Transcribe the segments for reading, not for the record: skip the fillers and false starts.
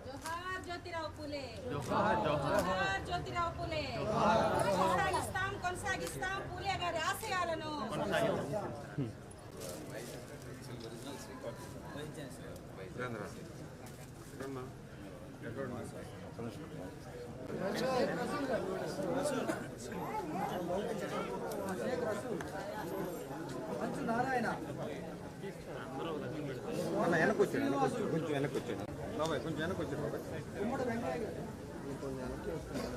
जोहार ज्योतिराव फुले जोहार ज्योतिराव फुले కొనసాగిస్తాం పూలే గారి ఆశయాలను నారాయణ వెనక్కి వచ్చాడు కొంచెం వెనక్కి వచ్చాడు బాబాయ్ కొంచెం వెనక్కి వచ్చాడు బాబాయ్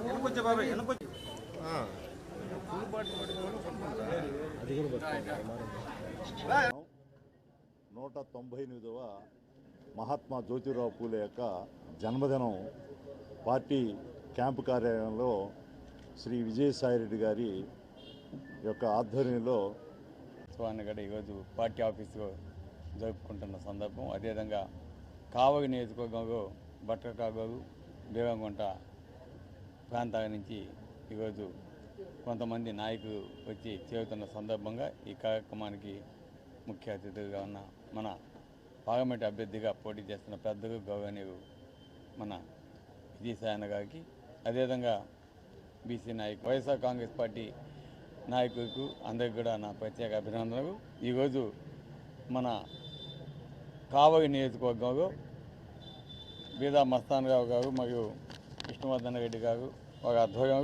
వెనక్కి వచ్చా బాబాయ్ వెనక్కి వచ్చి 198వ మహాత్మా జ్యోతిరావు పూలే యొక్క జన్మదినం పార్టీ క్యాంపు కార్యాలయంలో శ్రీ విజయసాయిరెడ్డి గారి యొక్క ఆధ్వర్యంలో ఈరోజు పార్టీ ఆఫీసు జరుపుకుంటున్న సందర్భం. అదేవిధంగా కావలి నియోజకవర్గంలో బట్రకాగోలు బీరంగుంట ప్రాంతాల నుంచి ఈరోజు కొంతమంది నాయకులు వచ్చి చేరుతున్న సందర్భంగా ఈ కార్యక్రమానికి ముఖ్య అతిథులుగా ఉన్న మన పార్లమెంట్ అభ్యర్థిగా పోటీ చేస్తున్న పెద్దలు గౌరవనీయులు మన విజయసాయన్న గారికి, అదేవిధంగా బీసీ నాయకులు వైఎస్ఆర్ కాంగ్రెస్ పార్టీ నాయకులకు అందరికీ కూడా నా ప్రత్యేక అభినందనలు. ఈరోజు మన కావలి నియోజకవర్గంలో బీదా మస్తాన్ రావు గారు మరియు విష్ణువర్ధన్ రెడ్డి గారు వారి ఆధ్వర్యంలో